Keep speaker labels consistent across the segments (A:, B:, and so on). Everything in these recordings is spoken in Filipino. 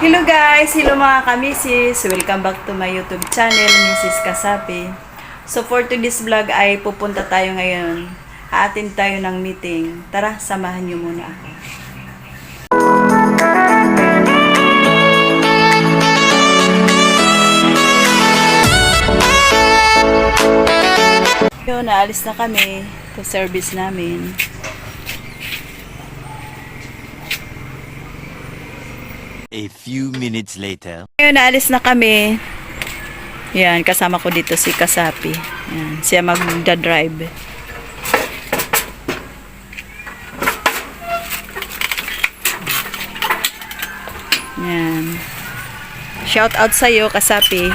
A: Hello guys! Hello mga kamisis! Welcome back to my YouTube channel, Mrs. Kasapi. So for today's vlog ay pupunta tayo ngayon. Aatin tayo ng meeting. Tara, samahan niyo muna ako. Yun, naalis na kami sa service namin.
B: A few minutes later.
A: Ngayon, naalis na kami. Yan, kasama ko dito si Kasapi. Yan, siya magda-drive. Yan. Shout out sa'yo, Kasapi.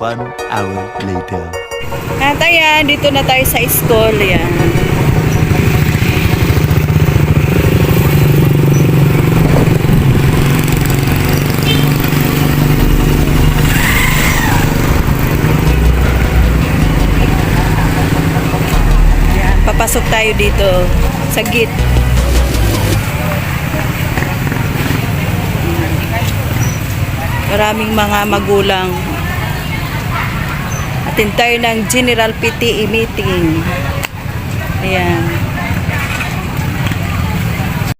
B: One hour later.
A: At ayan, dito na tayo sa school. Yan. Yan, papasok tayo dito sa gate. Maraming mga magulang. Atin tayo ng General PTE meeting. Ayan.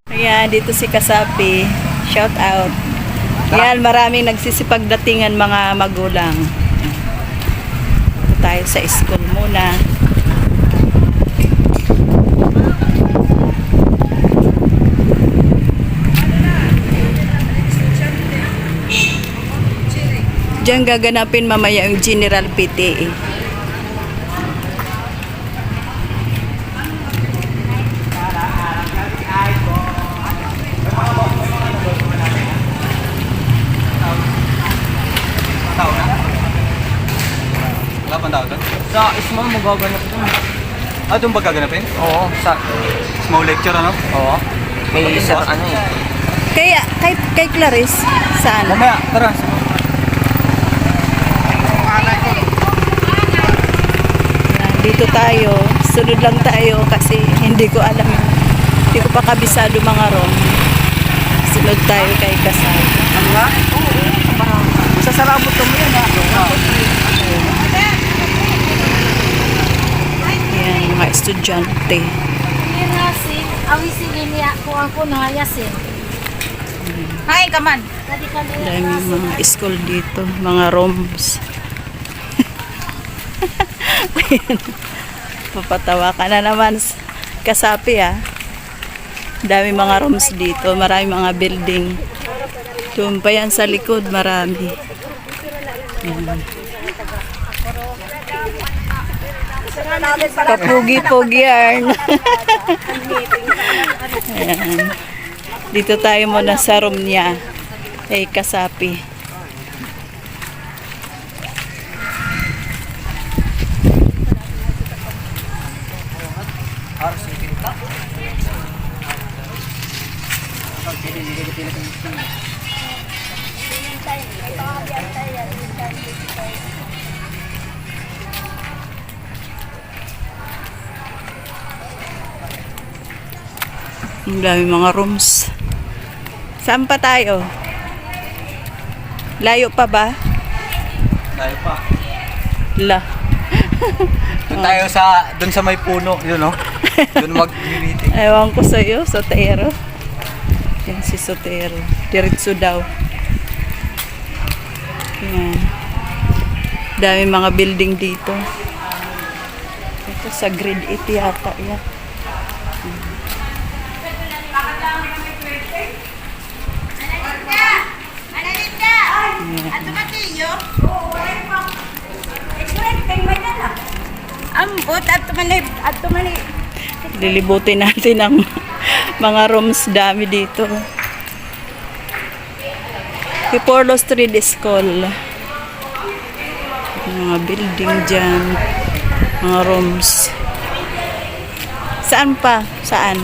A: Ayan, dito si Kasapi. Shout out. Ayan, maraming nagsisipagdatingan mga magulang. Dito tayo sa school muna. Diyan gaganapin mamaya yung General PTE.
C: Sa small mo gaganap ito.
D: Ah, itong pagkaganapin?
C: Oo, sa
D: Small lecture, ano?
C: oo. May isa ano eh.
A: Kaya kay Clarice saan?
D: Mamaya, tara.
A: Dito tayo. Sunod lang tayo kasi hindi ko alam. Hindi ko pa kabisado mga rom. Sunod tayo kay Kasal.
D: Ano nga? Sa sarabot mo yan, ha?
A: Ayan, mga estudyante.
E: Yasin, awisin niya ko ako na yasin.
A: Hi, kaman. Dami mga school dito. Mga roms. Ayan. Papatawa ka na naman, Kasapi, ha. Dami mga rooms dito. Marami mga building. Doon pa yan sa likod. Marami. Ayan. Kapugi-pugian. Ayan. Dito tayo muna sa room niya. Kay Kasapi. Ang dami mga rooms. Saan pa tayo? Layo pa ba?
C: Tayo pa.
A: La.
C: Doon tayo doon sa may puno, yun no? Doon mag-meeting.
A: Ewan ko sa'yo, Sotero. Yan si Sotero. Diretso daw. Yan. Dami mga building dito. Ito sa grade 8 yata. Yan.
D: Ambot at tumanay.
A: Lilibutin natin ang mga rooms, dami dito. Kiporlo Street School. Mga building dyan. Mga rooms. Saan pa? Saan?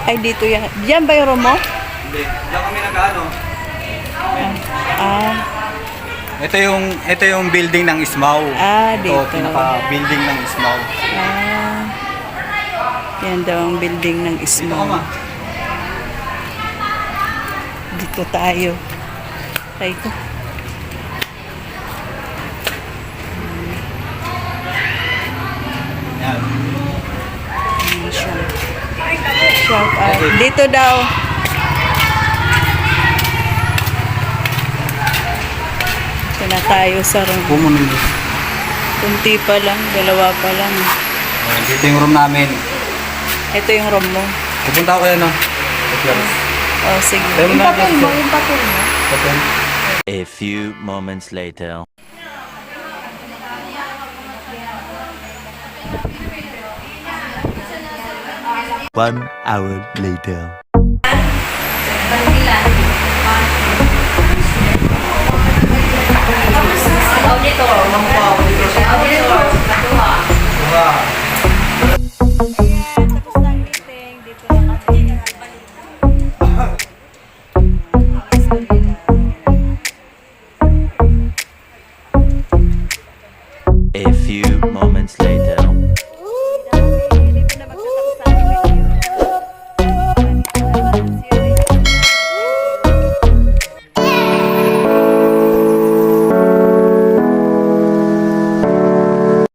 A: Ay, dito yan. Diyan ba yung room mo?
C: Hindi. Diyan kami nag-ano.
A: Ah,
C: Ito yung building ng Ismaw.
A: dito.
C: Ito, pinaka-building ng Ismaw.
A: Ah, yan daw ang building ng
C: Dito ka
A: Ismail.
C: ma.
A: Dito tayo. Ay ko.
C: Yan.
A: Shout out. Dito daw. Ito na tayo sa room.
C: Pumunod dito.
A: Kunti pa lang, dalawa pa lang.
C: Dito yung room namin.
A: Ito yung room mo.
C: Pupunta ako yan no?
A: Oh, sige.
C: Tayo muna dito.
D: Yung patul mo.
C: Patul.
B: A few moments later. One hour later.
E: Auditor.